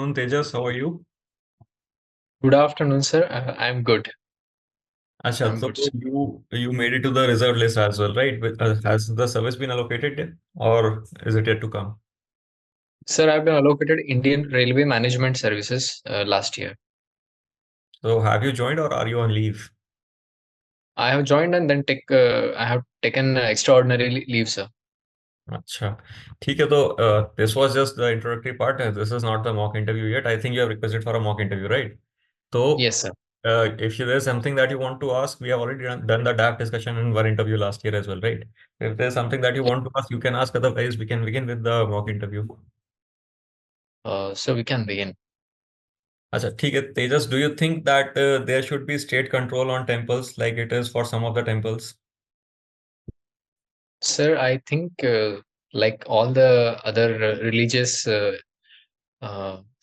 afternoon, Tejas. How are you? Good afternoon, sir. I'm good. Acha, I'm so good, sir. you made it to the reserve list as well, right? Has the service been allocated yet, or is it yet to come? Sir, I've been allocated Indian Railway Management Services last year. So have you joined or are you on leave? I have joined and then I have taken extraordinary leave, sir. अच्छा ठीक है तो this was just the introductory part. This is not the mock interview yet. I think you have requested for a mock interview, right? So Yes, sir. if there's something that you want to ask, we have already done the DAP discussion in one interview last year as well, right? If there's something that you Yes. want to ask, you can ask. Otherwise, we can begin with the mock interview. So we can begin. अच्छा ठीक है तेजस, do you think that there should be state control on temples like it is for some of the temples? Sir, I think like all the other religious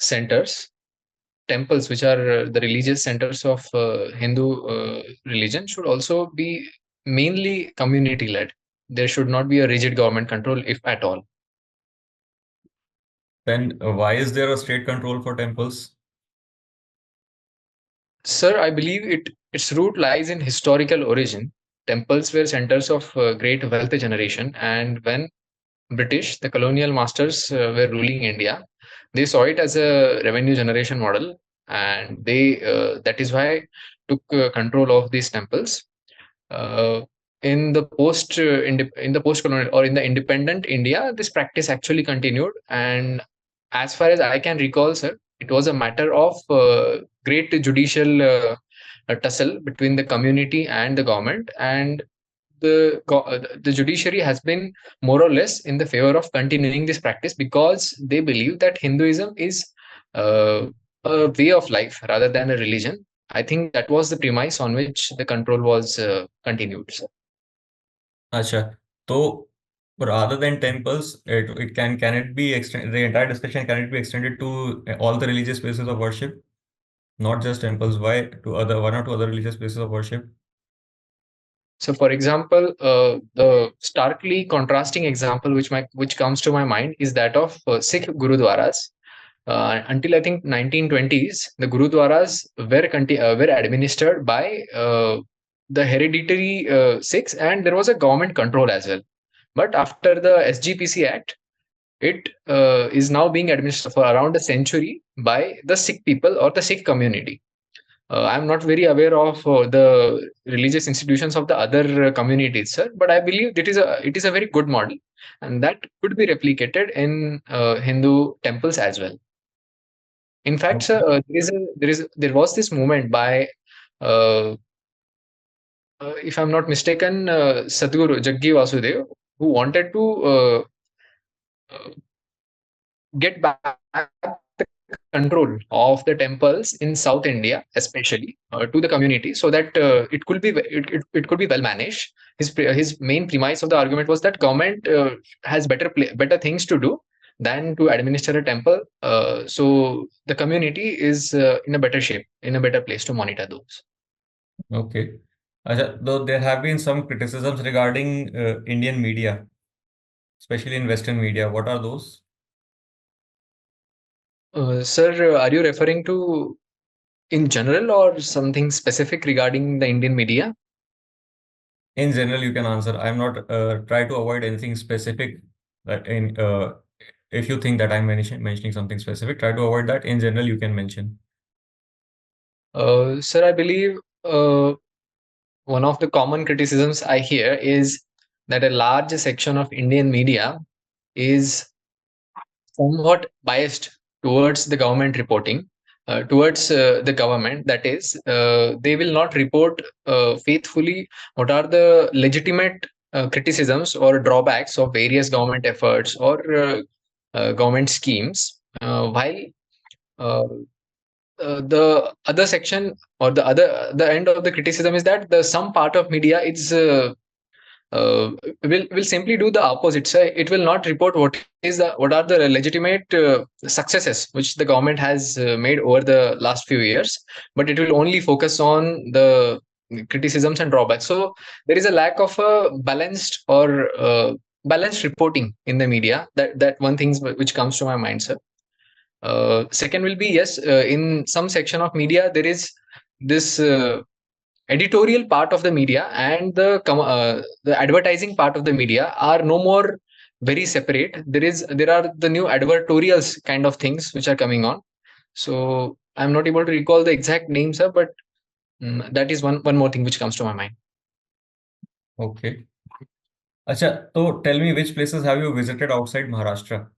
centers, temples, which are the religious centers of Hindu religion, should also be mainly community led. There should not be a rigid government control, if at all. Then why is there a state control for temples? Sir, I believe its root lies in historical origin. Temples were centers of great wealth generation, and when British, the colonial masters, were ruling India, they saw it as a revenue generation model, and they that is why took control of these temples. Uh, in the in the post colonial or in the independent India, this practice actually continued, and as far as I can recall, sir, it was a matter of great judicial tussle between the community and the government, and the judiciary has been more or less in the favor of continuing this practice because they believe that Hinduism is uh, a way of life rather than a religion. I think that was the premise on which the control was continued. Sir. अच्छा तो rather than temples, it can it be extended, the entire discussion can it be extended to all the religious places of worship, not just temples? Why to other one or two other religious places of worship? So, for example, the starkly contrasting example which comes to my mind is that of Sikh gurudwaras. Until I think 1920s, the gurudwaras were administered by the hereditary Sikhs, and there was a government control as well. But after the SGPC Act, it is now being administered for around a century by the Sikh people or the Sikh community. I'm not very aware of the religious institutions of the other communities, sir, but I believe it is a very good model, and that could be replicated in Hindu temples as well. In fact, sir, Okay. there was this movement by, uh, if I'm not mistaken, Sadhguru Jaggi Vasudev, who wanted to uh, get back the control of the temples in South India, especially to the community, so that it could be well managed. His main premise of the argument was that government has better things to do than to administer a temple. So the community is in a better shape, in a better place to monitor those. Okay. अच्छा, though there have been some criticisms regarding Indian media, especially in Western media. What are those? Sir, are you referring to in general or something specific regarding the Indian media? In general, you can answer. I'm not try to avoid anything specific. That in if you think that I'm mentioning something specific, try to avoid that. In general, you can mention. Sir, I believe one of the common criticisms I hear is that a large section of Indian media is somewhat biased towards the government reporting, towards the government. That is, they will not report faithfully what are the legitimate criticisms or drawbacks of various government efforts or government schemes, while uh, the other section or the end of the criticism is that the some part of media is uh, will simply do the opposite. So it will not report what are the legitimate successes which the government has made over the last few years, but it will only focus on the criticisms and drawbacks. So there is a lack of a balanced or balanced reporting in the media. That one thing which comes to my mind, sir. Second will be, yes, in some section of media there is this editorial part of the media and the advertising part of the media are no more very separate. There are the new advertorials kind of things which are coming on. So I'm not able to recall the exact names, sir, but that is one more thing which comes to my mind. Okay. Acha, so tell me, which places have you visited outside Maharashtra?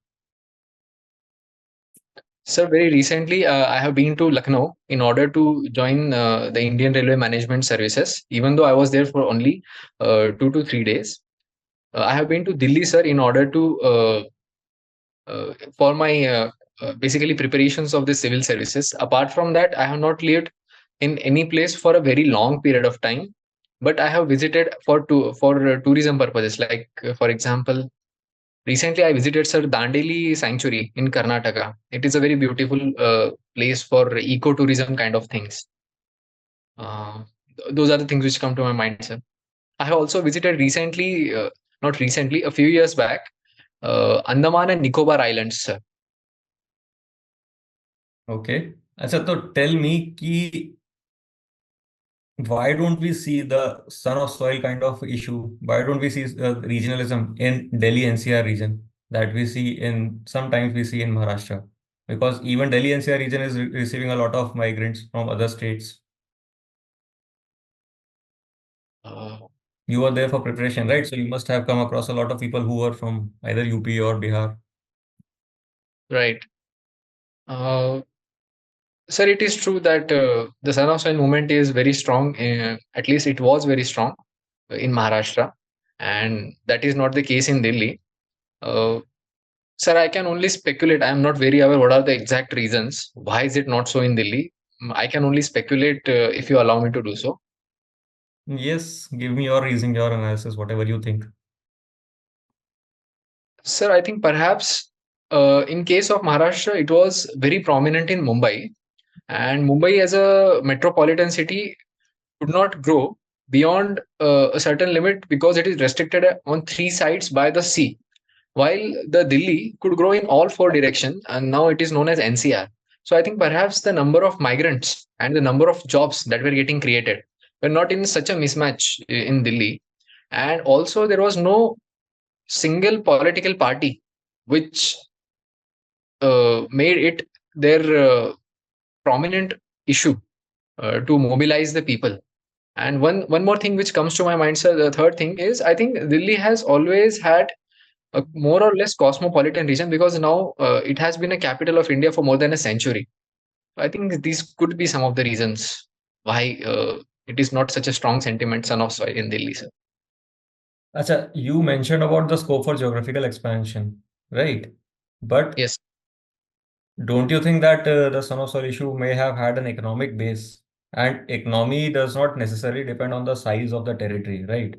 Sir, very recently, I have been to Lucknow in order to join the Indian Railway Management Services, even though I was there for only 2 to 3 days. I have been to Delhi, sir, in order to for my basically preparations of the civil services. Apart from that, I have not lived in any place for a very long period of time, but I have visited for tourism purposes. Like for example, recently I visited Sir Dandeli Sanctuary in Karnataka. It is a very beautiful place for ecotourism kind of things. Uh, those are the things which come to my mind, sir. I have also visited recently, not recently, a few years back, Andaman and Nicobar Islands, sir. Okay. Acha, so tell me ki why don't we see the son of soil kind of issue? Why don't we see regionalism in Delhi NCR region that we see in sometimes we see in Maharashtra? Because even Delhi NCR region is receiving a lot of migrants from other states. Uh, You were there for preparation, right? So you must have come across a lot of people who were from either UP or Bihar. right. Uh, Sir, it is true that the Son of Soil movement is very strong. At least it was very strong in Maharashtra, and that is not the case in Delhi. Uh, Sir, I can only speculate. I am not very aware what are the exact reasons. Why is it not so in Delhi? I can only speculate if you allow me to do so. Yes, give me your reason, your analysis, whatever you think. Sir, I think perhaps in case of Maharashtra, it was very prominent in Mumbai, and Mumbai as a metropolitan city could not grow beyond a certain limit because it is restricted on three sides by the sea. While the Delhi could grow in all four directions, and now it is known as NCR. So I think perhaps the number of migrants and the number of jobs that were getting created were not in such a mismatch in Delhi. And also, there was no single political party which made it their prominent issue to mobilize the people. And one more thing which comes to my mind, sir, the third thing is I think Delhi has always had a more or less cosmopolitan region because now it has been a capital of India for more than a century. I think these could be some of the reasons why it is not such a strong sentiment son of soil in Delhi, sir. Acha, you mentioned about the scope for geographical expansion, right? But Yes. don't you think that the son of soil issue may have had an economic base? And economy does not necessarily depend on the size of the territory, right?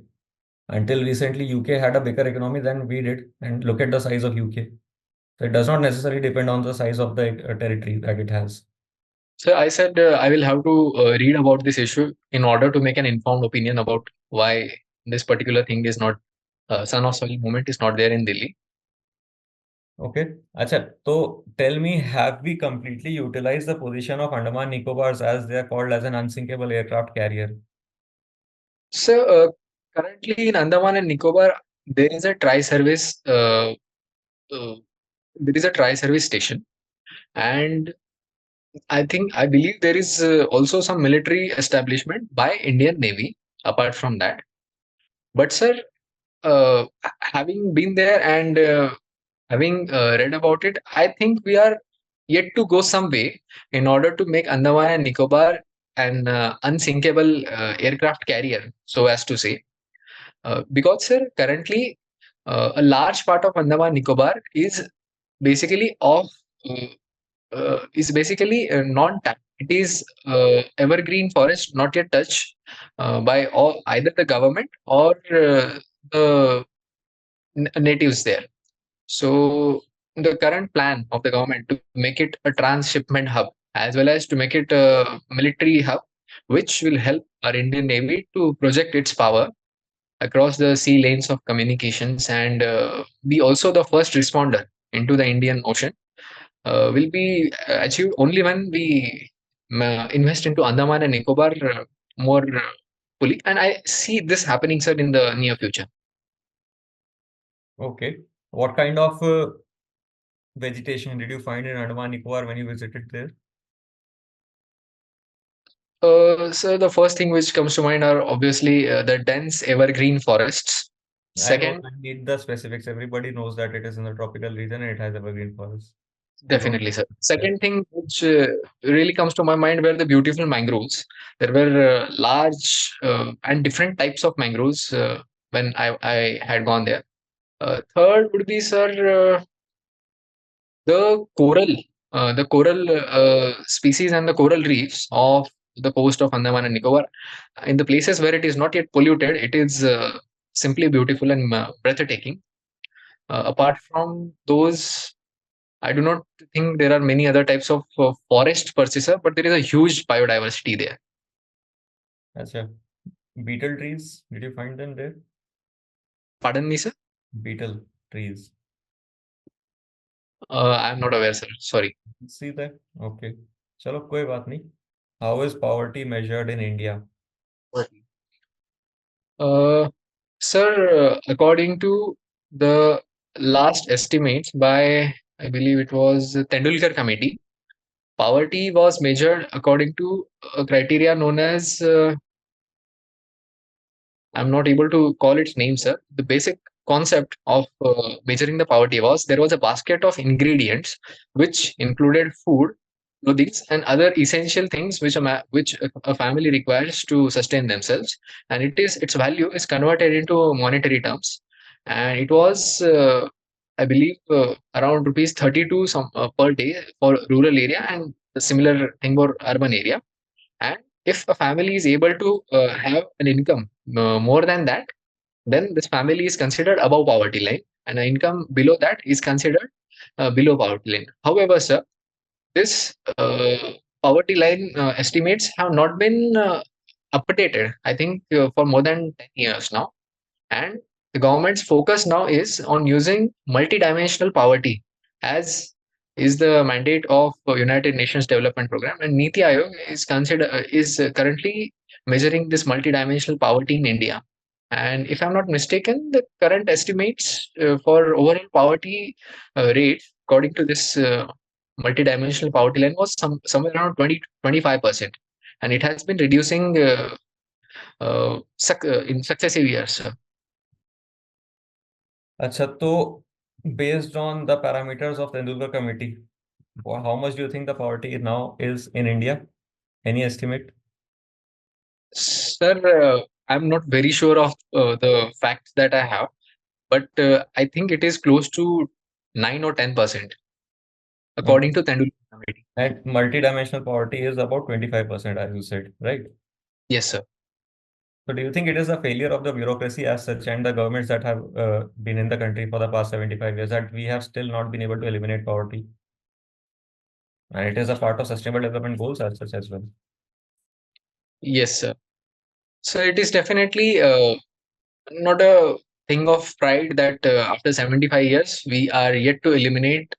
Until recently, UK had a bigger economy than we did, and look at the size of UK. So it does not necessarily depend on the size of the territory that it has. So I said I will have to read about this issue in order to make an informed opinion about why this particular thing is not son of soil movement is not there in Delhi. Okay. Acha, so tell me, have we completely utilized the position of Andaman Nicobars as they are called as an unsinkable aircraft carrier? So currently in Andaman and Nicobar, there is a tri-service. Uh, there is a tri-service station, and I believe there is also some military establishment by Indian Navy. Apart from that, but sir, having been there and having read about it, I think we are yet to go some way in order to make Andaman and Nicobar an unsinkable aircraft carrier, so as to say. Because, sir, currently a large part of Andaman Nicobar basically off is basically non-tapped. It is evergreen forest, not yet touched by either the government or the natives there. So the current plan of the government to make it a transshipment hub as well as to make it a military hub, which will help our Indian Navy to project its power across the sea lanes of communications and be also the first responder into the Indian Ocean. will be achieved only when we invest into Andaman and Nicobar more fully. And I see this happening, sir, in the near future. Okay. What kind of vegetation did you find in Andaman Nicobar when you visited there? So the first thing which comes to mind are obviously the dense evergreen forests. I know, Second, I need the specifics. Everybody knows that it is in the tropical region and it has evergreen forest. I don't. definitely, sir. Yeah. Second thing which really comes to my mind were the beautiful mangroves. There were large and different types of mangroves when I had gone there. Third would be, sir, the coral species and the coral reefs of the coast of Andaman and Nicobar. In the places where it is not yet polluted, it is simply beautiful and breathtaking. Apart from those, I do not think there are many other types of forest per se, sir, but there is a huge biodiversity there. Achha. Beetle trees, did you find them there? Pardon me, sir. Beetle trees. I'm not aware, sir. Sorry. See that? Okay. चलो कोई बात नहीं. How is poverty measured in India? Uh, Sir, according to the last estimates by, I believe it was the Tendulkar Committee, poverty was measured according to a criteria known as I'm not able to call its name, sir. The basic concept of measuring the poverty was there was a basket of ingredients which included food, clothing, and other essential things which a family requires to sustain themselves, and its value is converted into monetary terms, and it was. I believe around rupees 32 per day for rural area and the similar thing for urban area. And if a family is able to have an income more than that, then this family is considered above poverty line, and an income below that is considered below poverty line. However, sir, this poverty line estimates have not been updated, I think, for more than 10 years now. And the government's focus now is on using multidimensional poverty as is the mandate of United Nations Development Program, and Niti Aayog is currently measuring this multidimensional poverty in India. And if I'm not mistaken, the current estimates for overall poverty rate, according to this multidimensional poverty line, was somewhere around 20 to 25%, and it has been reducing in successive years. अच्छा तो based on the parameters of the Tendulkar Committee, how much do you think the poverty now is in India? Any estimate? Sir, I'm not very sure of the facts that I have, but I think it is close to 9 or 10%, according Okay. to Tendulkar Committee. And multidimensional poverty is about 25%, as you said, right? Yes, sir. So do you think it is a failure of the bureaucracy as such and the governments that have been in the country for the past 75 years that we have still not been able to eliminate poverty? And it is a part of sustainable development goals as such as well. Yes, sir. So it is definitely not a thing of pride that after 75 years we are yet to eliminate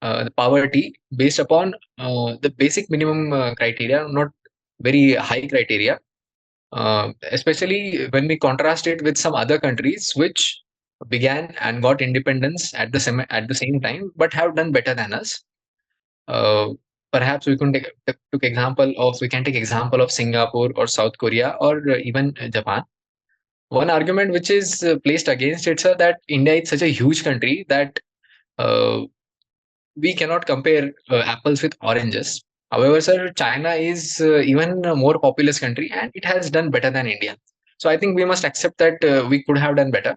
the poverty based upon the basic minimum criteria, not very high criteria. Especially when we contrast it with some other countries which began and got independence at the same time, but have done better than us. Uh, Perhaps we can take example of Singapore or South Korea or even Japan. One argument which is placed against it, sir, that India is such a huge country that uh, we cannot compare apples with oranges. However, sir, China is even a more populous country and it has done better than India. So I think we must accept that we could have done better.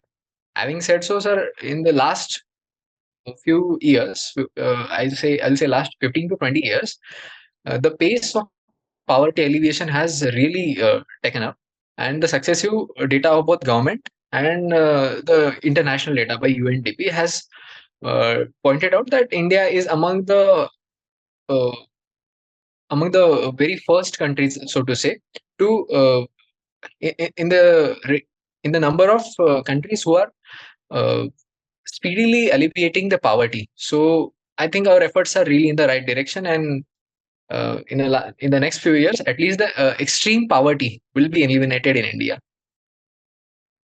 Having said so, sir, in the last few years, I'll say last 15 to 20 years, the pace of poverty alleviation has really taken up, and the successive data of both government and the international data by UNDP has pointed out that India is uh, among the very first countries, so to say, to in in the number of countries who are uh, speedily alleviating the poverty. So I think our efforts are really in the right direction, and in the next few years, at least the extreme poverty will be eliminated in India.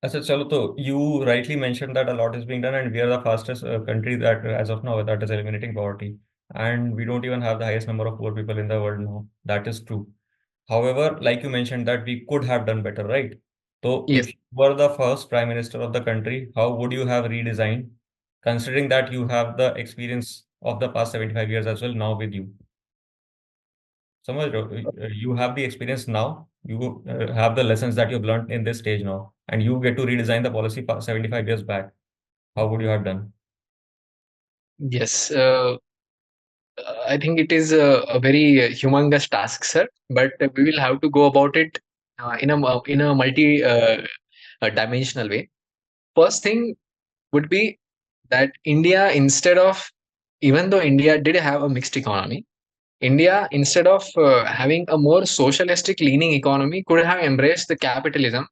Achha, chalo, so you rightly mentioned that a lot is being done, and we are the fastest country that, as of now, that is eliminating poverty. And we don't even have the highest number of poor people in the world now. That is true. However, like you mentioned, that we could have done better, right? So, Yes. if you were the first prime minister of the country, how would you have redesigned, considering that you have the experience of the past 75 years as well now with you? Samaj, you have the experience now, you have the lessons that you've learned in this stage now, and you get to redesign the policy 75 years back. How would you have done? Yes. I think it is a very humongous task, sir. But we will have to go about it in a multi dimensional way. First thing would be that India, instead of, even though India did have a mixed economy, India, instead of having a more socialistic leaning economy, could have embraced the capitalism,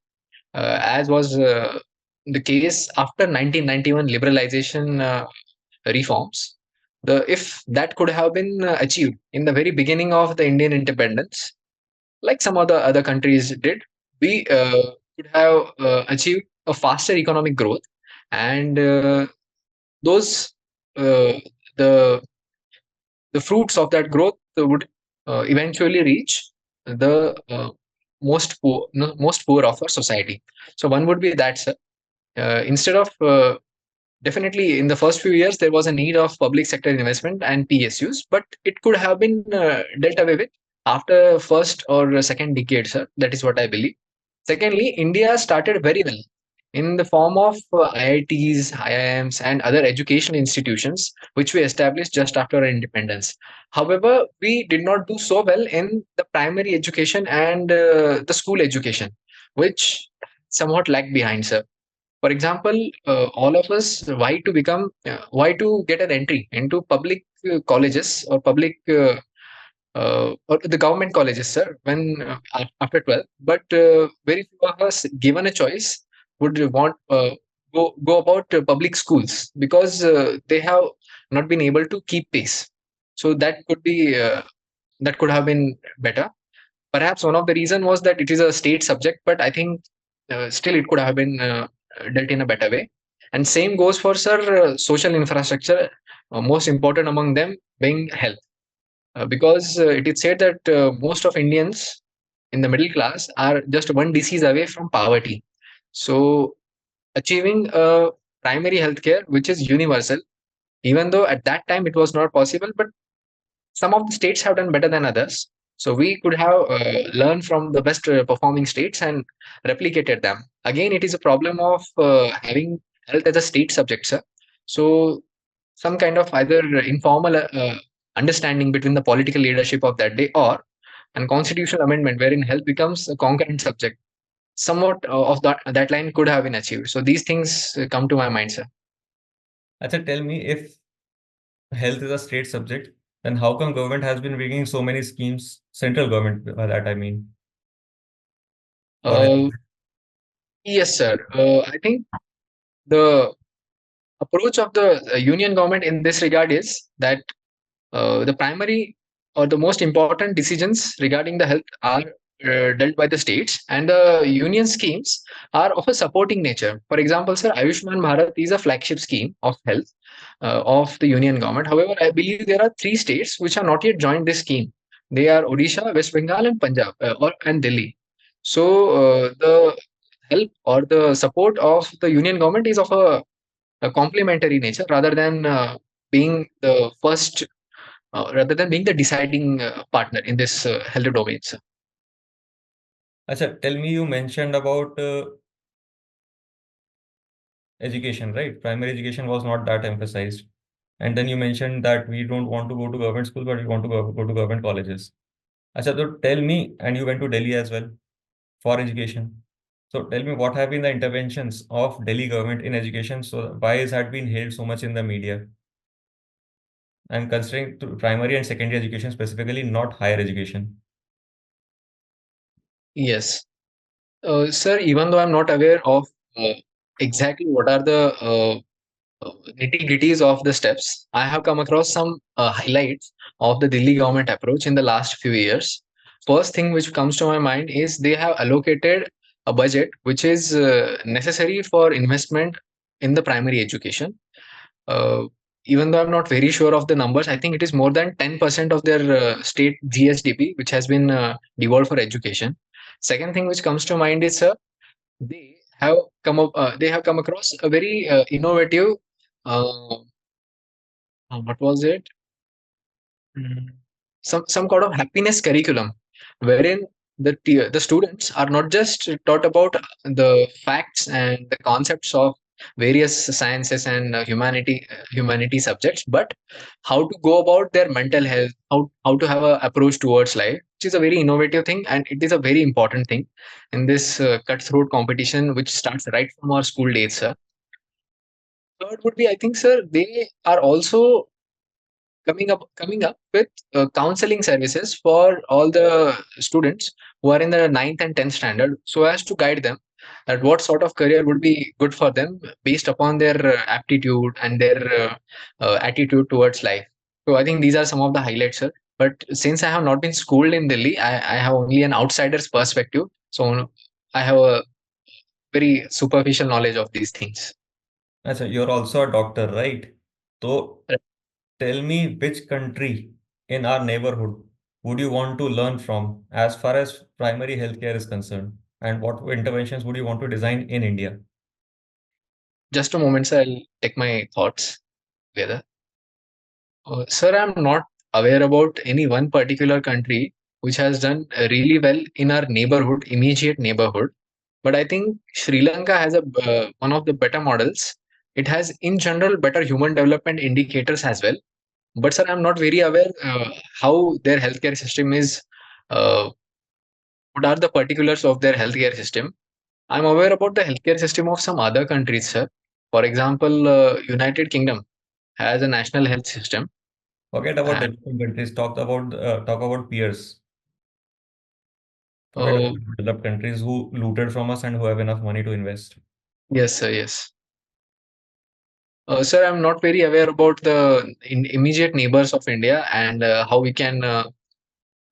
as was the case after 1991 liberalization reforms. If that could have been achieved in the very beginning of the Indian independence, like some other countries did, we could have achieved a faster economic growth, and those uh, the the fruits of that growth would eventually reach the most poor of our society. So one would be that, sir. Instead of Definitely, in the first few years, there was a need of public sector investment and PSUs, but it could have been dealt away with after first or second decade, sir. That is what I believe. Secondly, India started very well in the form of IITs, IIMs, and other educational institutions, which we established just after our independence. However, we did not do so well in the primary education and the school education, which somewhat lagged behind, sir. For example, all of us, why to get an entry into public colleges or public or the government colleges, sir, when after 12. But very few of us, given a choice, would want go about public schools because they have not been able to keep pace. So that could have been better. Perhaps one of the reason was that it is a state subject, but I think still it could have been dealt in a better way. And same goes for, sir, social infrastructure. Most important among them being health, because it is said that most of Indians in the middle class are just one disease away from poverty. So achieving a primary healthcare which is universal, even though at that time it was not possible, but some of the states have done better than others. So we could have learned from the best performing states and replicated them. Again, it is a problem of having health as a state subject, sir. So some kind of either informal understanding between the political leadership of that day, or an constitutional amendment wherein health becomes a concurrent subject. Somewhat of that line could have been achieved. So these things come to my mind, sir. Achha, tell me, if health is a state subject, then how come government has been bringing so many schemes, central government by that I mean, for health? Uh, yes, sir. I think the approach of the union government in this regard is that the primary or the most important decisions regarding the health are dealt by the states, and the union schemes are of a supporting nature. For example, sir, Ayushman Bharat is a flagship scheme of health of the union government. However, I believe there are three states which are not yet joined this scheme. They are Odisha, West Bengal, and Punjab, and Delhi. So the help or the support of the union government is of a complementary nature being the first rather than being the deciding partner in this health domain, sir. Achha, tell me, you mentioned about education, right? Primary education was not that emphasized. And then you mentioned that we don't want to go to government school, but we want to go to government colleges. Achha, so tell me, and you went to Delhi as well for education. So tell me, what have been the interventions of Delhi government in education? So why is that being hailed so much in the media? I'm considering primary and secondary education specifically, not higher education. Yes, sir. Even though I'm not aware of uh, exactly what are the nitty gritties of the steps, I have come across some highlights of the Delhi government approach in the last few years. First thing which comes to my mind is they have allocated a budget which is necessary for investment in the primary education. Uh, Even though I'm not very sure of the numbers, I think it is more than 10% of their state GSDP, which has been devolved for education. Second thing which comes to mind is they they have come across a very innovative uh, what was it? Mm. Some kind of happiness curriculum wherein the students are not just taught about the facts and the concepts of various sciences and humanity subjects, but how to go about their mental health, how to have a approach towards life, which is a very innovative thing, and it is a very important thing in this cutthroat competition which starts right from our school days, sir. Third would be, I think, sir, they are also coming up with counseling services for all the students who are in the ninth and 10th standard, so as to guide them that what sort of career would be good for them based upon their aptitude and their attitude towards life. So I think these are some of the highlights, sir. But since I have not been schooled in Delhi, I have only an outsider's perspective, so I have a very superficial knowledge of these things. Achha, you're also a doctor, right? So tell me which country in our neighborhood would you want to learn from as far as primary healthcare is concerned? And what interventions would you want to design in India? Just a moment, sir, I'll take my thoughts together. Sir, I'm not aware about any one particular country which has done really well in our neighborhood, immediate neighborhood. But I think Sri Lanka has a one of the better models. It has, in general, better human development indicators as well. But sir, I'm not very aware how their healthcare system is. Uh, what are the particulars of their healthcare system? I'm aware about the healthcare system of some other countries, sir. For example, United Kingdom has a national health system. Forget about And, developing countries, talk about peers. Forget uh, about developed countries who looted from us and who have enough money to invest. yes, sir. Yes. Sir, I'm not very aware about the immediate neighbors of India and how we can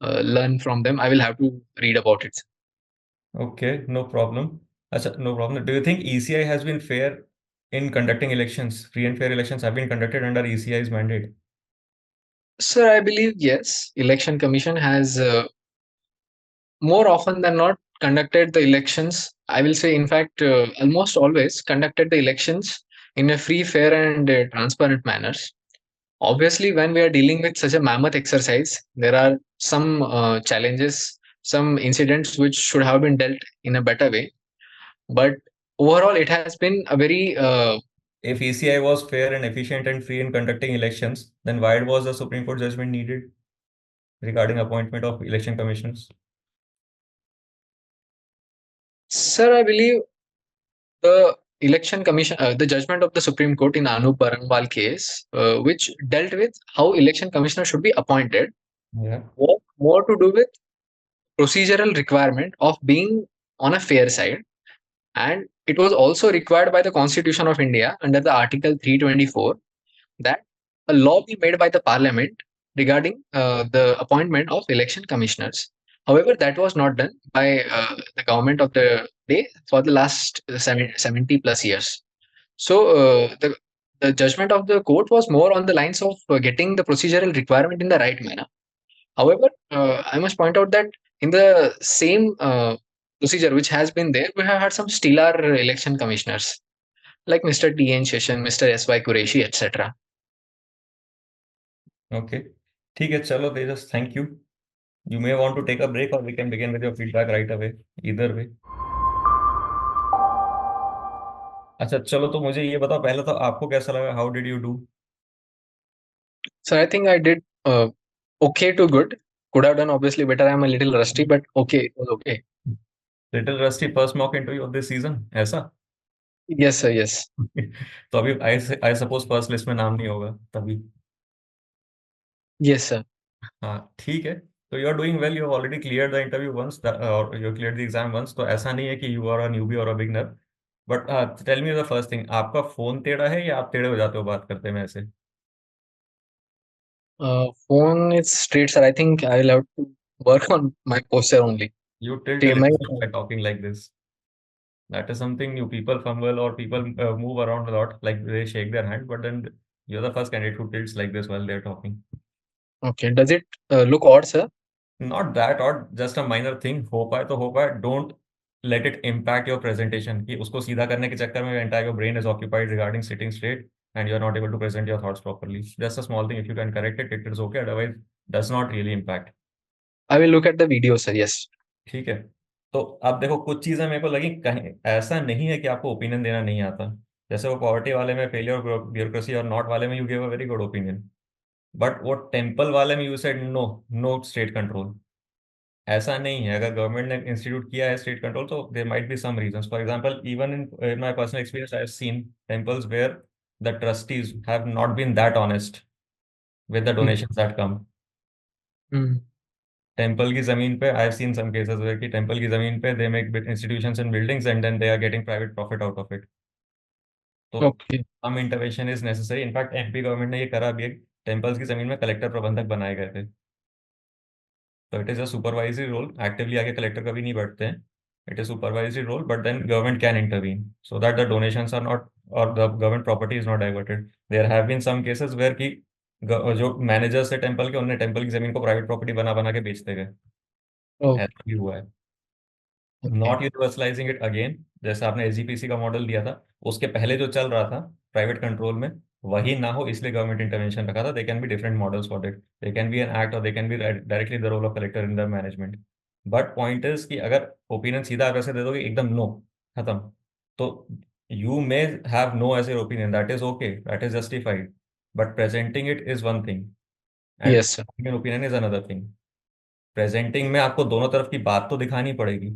learn from them. I will have to read about it. Okay, no problem. Achha, no problem. Do you think ECI has been fair in conducting elections? Free and fair elections have been conducted under ECI's mandate. Sir, I believe yes. Election Commission has more often than not conducted the elections. I will say, in fact, almost always conducted the elections in a free, fair, and transparent manner. Obviously, when we are dealing with such a mammoth exercise, there are some challenges, some incidents which should have been dealt in a better way. But overall, it has been a very If ECI was fair and efficient and free in conducting elections, then why was the Supreme Court judgment needed regarding appointment of election commissioners? sir, I believe the election commission, the judgment of the Supreme Court in Anup Barangwal case, which dealt with how election commissioner should be appointed, Yeah. more to do with procedural requirement of being on a fair side. And it was also required by the Constitution of India under the Article 324 that a law be made by the Parliament regarding the appointment of election commissioners. However, that was not done by the government of the day for the last 70 plus years. So the judgment of the court was more on the lines of getting the procedural requirement in the right manner. However, I must point out that in the same procedure which has been there, we have had some stellar election commissioners like Mr. T.N. Session, Mr. S.Y. Qureshi, etc. Okay. ठीक है चलो तेजस thank you. You may want to take a break or we can begin with your feedback right away. Either way. अच्छा चलो तो मुझे ये बताओ पहले तो आपको कैसा लगा how did you do So I think I did okay to good. Could have done obviously better. I'm a little rusty, but okay, it was okay. Little rusty first mock interview of this season ऐसा Yes, sir. Yes. तो अभी आई I suppose first list में नाम नहीं होगा तभी Yes, sir. हाँ ठीक है तो you are doing well you already clear the interview once और you clear the exam once तो ऐसा नहीं है कि you are a newbie or a beginner but tell me the first thing, आपका फोन टेढ़ा है या आप टेढ़े हो जाते हो बात करते में ऐसे? Phone is straight, sir. I think I'll have to work on my posture only. You tilt a Okay, my little bit by talking like this. That is something new. People fumble or people move around a lot, like they shake their hand, but then you're the first candidate who tilts like this while they're talking. okay. Does it look odd, sir? Not that or just a minor thing. हो पाए तो हो पाए. Don't let it impact your presentation. कि उसको सीधा करने के चक्कर में entire your brain is occupied regarding sitting straight and you're not able to present your thoughts properly. Just a small thing. If you can correct it, it is okay. Otherwise, does not really impact. I will look at the video, sir. Yes. ठीक है. तो अब देखो कुछ चीजें मेरे को लगी, कहीं ऐसा नहीं है कि आपको ओपिनियन देना नहीं आता. जैसे वो पॉवर्टी वाले में, फेलियर ब्यूरोक्रेसी और नॉट वाले में you gave a very good opinion. But वो टेम्पल वाले में you said no, no state control. ऐसा नहीं है. अगर गवर्नमेंट ने इंस्टीट्यूट किया है स्टेट कंट्रोल तो there might be some reasons. For example, even in my personal experience I have seen temples where the trustees have not been that honest with the Mm. Donations that come. Mm. Temple की जमीन पे I have scene some cases where कि temple की जमीन पे they make institutions and buildings and then they are getting private profit out of it. तो Okay. Some intervention is necessary. In fact MP government ने ये करा भी है. टेम्पल्स की जमीन में कलेक्टर प्रबंधक बनाए गए थे. तो it is a supervisory role. Actively आके कलेक्टर कभी नहीं बैठते हैं. It is supervisory role, but then government can intervene so that the donations are not और the government property is not diverted. There have been some cases where कि जो managers थे temple के, उन्होंने टेम्पल की जमीन को प्राइवेट प्रॉपर्टी बना बना के बेचते गए. Oh, ऐसा भी हुआ है. okay. Not universalising it again. जैसे आपने एसजीपीसी का मॉडल दिया था, उसके पहले जो चल रहा था प्राइवेट कंट्रोल में, वही ना हो इसलिए गवर्नमेंट इंटरवेंशन रखा था. They can be different models for it. They can be an act और they can be directly the role of collector in the management. But point is कि अगर ओपिनियन सीधा आप ऐसे दे दोगे एकदम नो, खत्म, तो you may have no as your opinion. That is okay, that is justified. But presenting it is one thing and Yes, sir. Opinion is another thing. Presenting में आपको दोनों तरफ की बात तो दिखानी पड़ेगी.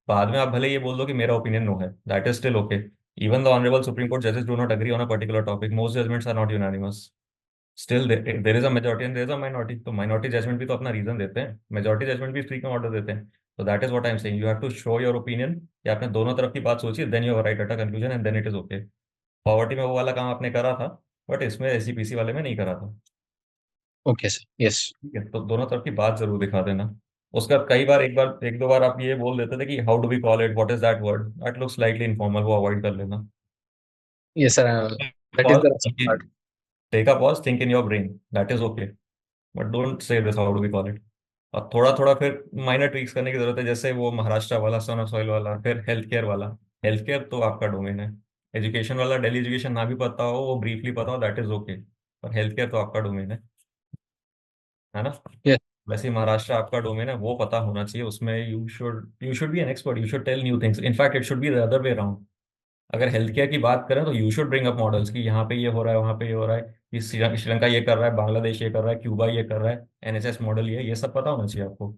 बाद में आप भले ये बोल दो कि मेरा ओपिनियन नो है, that is still okay. Even the honourable Supreme Court जजेस do not agree on a particular topic. Most judgments are not unanimous. Still there is a majority and there is a minority. तो minority judgment भी तो अपना reason देते हैं. Majority judgment भी free का order देते हैं. तो that is what I am saying. You have to show your opinion कि आपने दोनों तरफ की बात सोची. Then you have right at a conclusion and then it is okay. Poverty में वो वाला काम आपने करा था, बट इसमें एसजीपीसी वाले में नहीं करा था. Okay, sir. Yes. ठीक है, तो दोनों तरफ की बात जरूर दिखा देना. उसका कई बार, एक बार एक दो बार आप ये बोल देते थे कि how do we call it, what is that word, that looks slightly informal. वो अवॉइड कर लेना. Yes, sir. That is pause, the rough part. Take a pause, think in your brain. That is okay. But don't say this how do we call it. और थोड़ा थोड़ा फिर minor tweaks करने की जरूरत है. जैसे वो महाराष्ट्र वाला, सन ऑफ सॉइल वाला, फिर हेल्थ केयर वाला. हेल्थ केयर तो आपका डोमेन है. एजुकेशन वाला, दिल्ली एजुकेशन ना भी पता हो, वो ब्रीफली पता हो, दैट इज ओके. पर हेल्थ केयर तो आपका डोमेन है ना. Yes. वैसे ही महाराष्ट्र आपका डोमेन है, वो पता होना चाहिए. उसमें you should be an expert. You should tell new things. In fact it should be the other way around. अगर हेल्थ केयर की बात करें तो you should bring up models कि यहाँ पे ये हो रहा है, वहाँ पे ये हो रहा है, ये श्रीलंका ये कर रहा है, बांग्लादेश ये कर रहा है, क्यूबा ये कर रहा है, एनएचएस मॉडल ये सब पता होना चाहिए आपको.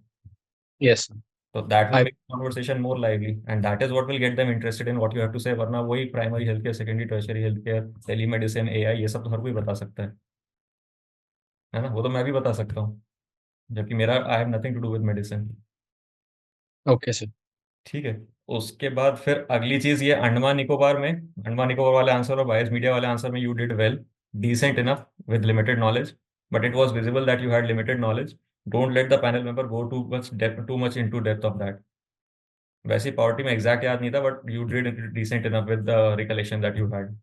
Yes, sir. तो that will I make conversation more lively and that is what will get them interested in what you have to say. वरना वही primary health care, secondary tertiary health care, telemedicine, AI, ये सब तो हर कोई बता सकता है ना. वो तो मैं भी बता सकता हूँ, जबकि मेरा I have nothing to do with medicine. okay, sir. ठीक है. उसके बाद फिर अगली चीज, ये अंडमान निकोबार में, अंडमान निकोबार वाले आंसर और बायस मीडिया वाले आंसर में you did well, decent enough with limited knowledge. But it was visible that you had limited knowledge. Don't let the panel member go too much into depth of that. वैसे poverty में exact याद नहीं था, but you did decent enough with the recollection that you had.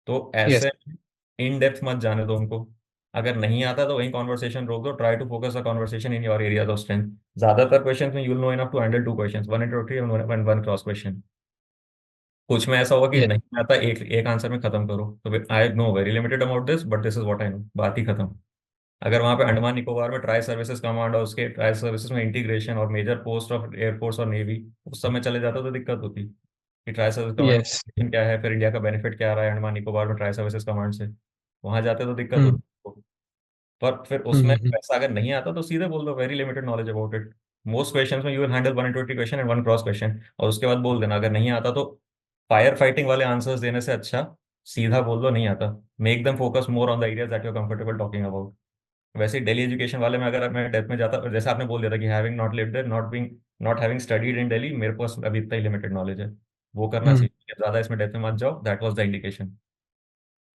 तो Yes. ऐसे in depth मत जाने दो उनको. अगर नहीं आता तो वही कॉन्वर्सेशन रोक दो. Try to focus the conversation in your areas of strength. ज्यादातर क्वेश्चंस में you will know enough to handle two questions, one introductory and one cross question. कुछ में ऐसा होगा कि Yes. नहीं आता, एक एक आंसर में खत्म करो. तो I know very limited about this but this is what I know, बात ही खत्म. अगर वहाँ पे अंडमान निकोबार में ट्राई सर्विसेज कमांड और उसके ट्राई सर्विसेज में इंटीग्रेशन और मेजर पोस्ट ऑफ एयरफोर्स और नेवी उस समय चले जाता तो दिक्कत होती कि ट्राई सर्विस Yes. कमांड क्या है, फिर इंडिया का बेनिफिट क्या आ रहा है अंडमान निकोबार में ट्राई सर्विसेज कमांड से. वहां जाते तो दिक्कत Mm. होती. पर फिर उसमें Mm-hmm. पैसा अगर नहीं आता तो सीधे बोल दो very limited knowledge about it. Most questions में you will handle one into question and one cross question. और उसके बाद बोल देना अगर नहीं आता तो. फायर फाइटिंग वाले आंसर्स देने से अच्छा सीधा बोल दो नहीं आता. Make them focus more on the areas that you are comfortable talking about. वैसे ही दिल्ली एजुकेशन वाले में अगर मैं डेप्थ में जाता, जैसे आपने बोल दिया था कि having not lived there, not having studied in Delhi, मेरे पास अभी इतना ही लिमिटेड नॉलेज है. वो करना Hmm. चाहिए, ज्यादा इसमें डेप्थ में मत जाओ, that was the indication.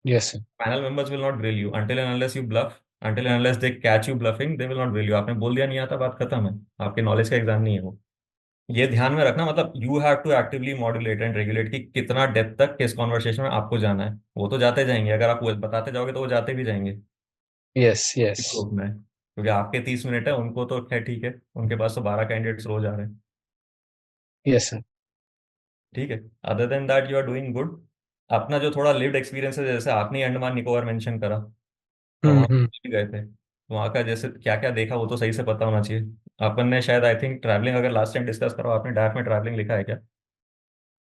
Yes, sir. Panel members will not grill you until and unless you bluff, until and unless they catch you bluffing, they will not grill you। आपने बोल दिया नहीं आता, बात खत्म है, आपके नॉलेज का एग्जाम नहीं है वो। ये ध्यान में रखना, मतलब you have to actively modulate and regulate कि कितना डेप्थ तक किस कॉन्वर्सेशन में आपको जाना है। वो तो जाते जाएंगे, अगर आप वो बताते जाओगे तो वो जाते भी जाएंगे Yes, yes. ग्रुप में, क्योंकि आपके 30 मिनट है, उनको तो खैर ठीक है, उनके पास तो 12 कैंडिडेट्स रोज आ रहे हैं। Yes, sir. ठीक है, other than that you are doing good. अपना जो थोड़ा लिव्ड एक्सपीरियंस है, जैसे आपने ही अंडमान निकोबार मेंशन करा, और Hmm. वहाँ Hmm. भी गए थे, तो वहाँ का जैसे क्या क्या देखा वो तो सही से पता होना चाहिए। अपन ने शायद आई थिंक ट्रैवलिंग अगर लास्ट टाइम डिस्कस करो, आपने डायरेक्ट में ट्रैवलिंग लिखा है क्या?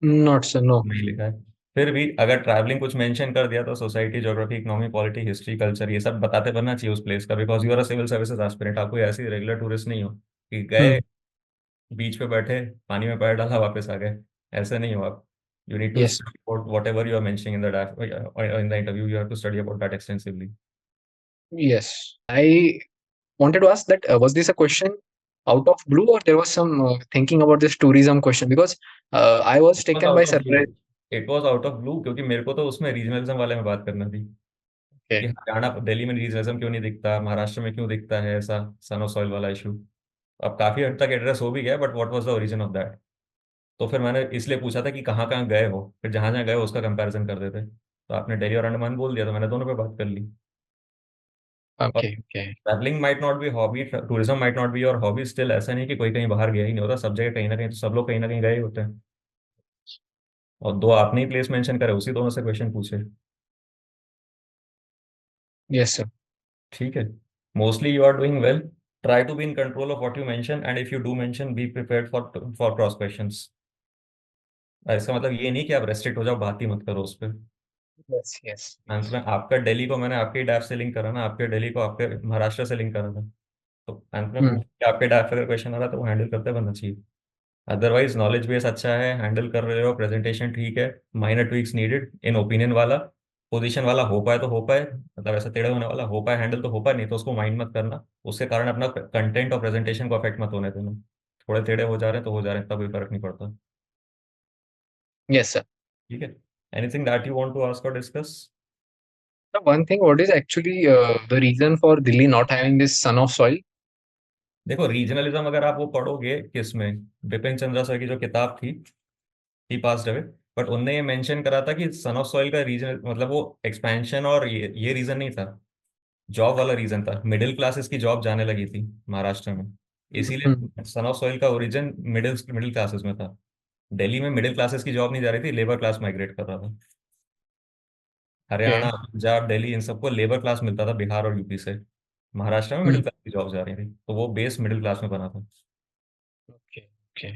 Not, sir. No. नहीं लिखा है। फिर भी अगर ट्रैवलिंग कुछ मेंशन कर दिया तो society, geography, economy, polity, history, culture, ये सब बताते बनना चाहिए उस प्लेस का, because you are a civil services aspirant. आप कोई ऐसी रेगुलर टूरिस्ट नहीं हो कि गए, Hmm. बीच पे बैठे, पानी में पैर डाला, वापस आ गए, ऐसे नहीं हो आप। You need to Yes. Study about whatever you are mentioning in the interview, you have to study about that extensively. Yes. I wanted to ask that was this a question out of blue, or there was some thinking about this tourism question? Because I was it was taken by out of blue, surprise. It was out of blue, क्योंकि मेरे को तो उसमें regionalism वाले में बात करना थी कि Okay. हरियाणा, दिल्ली में रीजनलिज्म क्यों नहीं दिखता, महाराष्ट्र में क्यों दिखता है ऐसा सन ऑफ सॉइल वाला इशू। अब काफी हद तक एड्रेस हो भी गया, but what was the origin of that. तो फिर मैंने इसलिए पूछा था कि कहाँ कहाँ गए हो, फिर जहाँ जहाँ गए हो उसका कंपैरिजन कर देते। तो आपने दिल्ली और अंडमान बोल दिया, तो मैंने दोनों पे बात कर ली। और Okay. Okay. Travelling might not be hobby, tourism might not be your hobby, still ऐसा नहीं कि कोई कहीं बाहर गया ही नहीं होता, सब जगह कहीं ना कहीं तो सब लोग कहीं ना कहीं गए ही होते हैं। और दो आपने ही प्लेस मेंशन करे, उसी दोनों से क्वेश्चन पूछे। Yes, sir. ठीक है, mostly you are doing well. Try to be in control of what you mention, and if you do mention be prepared for cross questions. इसका मतलब ये नहीं कि आप रेस्ट्रिक्ट हो जाओ, बात ही मत करो उस पर। Yes. Yes. अंत Yes. में आपका दिल्ली को मैंने आपके डैफ से लिंक करा ना, आपके दिल्ली को आपके महाराष्ट्र से लिंक करा था, तो अंत में Hmm. पूछ के आपके डैफ अगर क्वेश्चन आ रहा है तो वो हैंडल करते बनना चाहिए। अदरवाइज नॉलेज बेस अच्छा है, हैंडल कर रहे हो, प्रेजेंटेशन ठीक है, minor tweaks needed in opinion वाला, पोजीशन वाला हो पाए तो हो पाए, मतलब ऐसा टेढ़े होने वाला हो पाए हैंडल तो हो पाए, नहीं तो उसको माइंड मत करना, उसके कारण अपना कंटेंट और प्रेजेंटेशन को अफेक्ट मत होने देना। थोड़े टेढ़े हो जा रहे हैं तो हो जा रहे हैं, तब कोई फर्क नहीं पड़ता। Yes, sir. ठीक है, anything that you want to ask or discuss? So one thing, what is actually the reason for Delhi not having this son of soil? देखो, रीजनलिज्म अगर आप वो पढ़ोगे किसमें, बिपिन चंद्रा सर की जो किताब थी, ही पास्ड अवे, बट उनने ये मेंशन करा था कि सन ऑफ सॉइल का रीजन, मतलब वो एक्सपेंशन और ये रीजन नहीं था, जॉब वाला रीजन था। मिडिल क्लासेस की जॉब जाने लगी थी महाराष्ट्र में, Hmm. इसीलिए सन ऑफ सॉइल का ओरिजिन मिडिल मिडिल क्लासेस में था। दिल्ली में मिडिल क्लासेस की जॉब नहीं जा रही थी, लेबर क्लास माइग्रेट कर रहा था। Okay. हरियाणा, पंजाब, दिल्ली, इन सबको लेबर क्लास मिलता था बिहार और यूपी से। महाराष्ट्र में मिडिल Hmm. क्लास की जॉब जा रही थी, तो वो बेस मिडिल क्लास में बना था। Okay. Okay.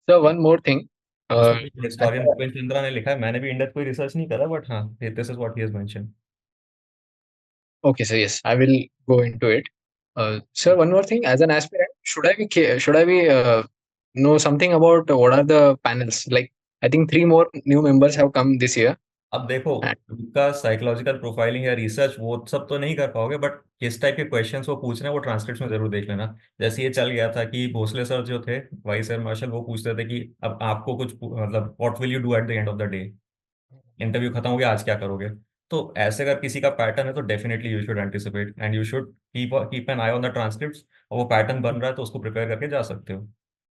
So one more thing. उसको Uh, as historian far Bhupen Chandra ने लिखा है, मैंने भी इंडेक्स कोई रिसर्च नहीं करा, बट हाँ, this is what he has mention. Okay, so yes, I will go into it. Sir, one more thing. As an aspirant, should I be know something about what are the panels? Like, I think three more new members have come this year. अब देखो, And, उनका psychological profiling या research वो सब तो नहीं कर पाओगे, बट किस टाइप के क्वेश्चंस वो पूछ रहे हैं वो ट्रांसक्रिप्ट में जरूर देख लेना। जैसे ये चल गया था कि भोसले सर जो थे, वाइस एयर मार्शल, वो पूछते थे कि अब आपको कुछ मतलब what will you do at the end of the day, interview खत्म हो गया, आज क्या करोगे। तो ऐसे अगर किसी का पैटर्न है तो definitely you should anticipate and you should keep an I on the transcripts, और वो पैटर्न बन रहा है तो उसको प्रिपेयर करके जा सकते हो।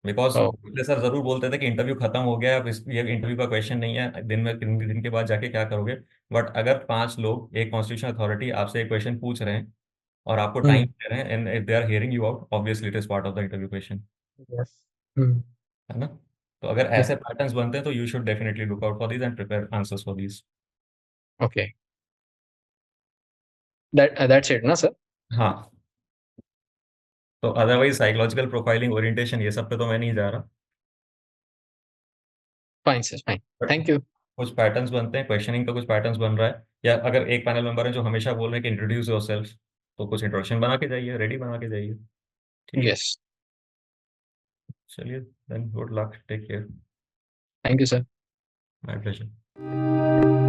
बिकॉज oh, सर जरूर बोलते थे कि इंटरव्यू खत्म हो गया, अब ये इंटरव्यू का क्वेश्चन नहीं है, दिन में दिन के बाद जाके क्या करोगे। बट अगर 5 लोग, एक कॉन्स्टिट्यूशन अथॉरिटी आपसे एक क्वेश्चन पूछ रहे हैं और आपको टाइम hmm, दे रहे हैं, and if they are hearing you out, obviously it is part of the interview question, yes. Hmm. है ना। तो अगर Yeah. ऐसे पैटर्न्स बनते हैं तो you should definitely look out for these and prepare answers for these. Okay. That's it, na, sir? हाँ, तो अदरवाइज साइकोलॉजिकल प्रोफाइलिंग, ओरिएंटेशन, ये सब पे तो मैं नहीं जा रहा, Fine, sir. Fine. But Thank you. कुछ पैटर्न्स बनते हैं, क्वेश्चनिंग का कुछ पैटर्न्स बन रहा है, या अगर एक पैनल मेंबर है जो हमेशा बोल रहे हैं कि इंट्रोड्यूस योरसेल्फ, तो कुछ इंट्रोडक्शन बना के जाइए, रेडी बना के जाइए। ठीक है, Yes. चलिए, then good luck, take care. Thank you, sir. My pleasure.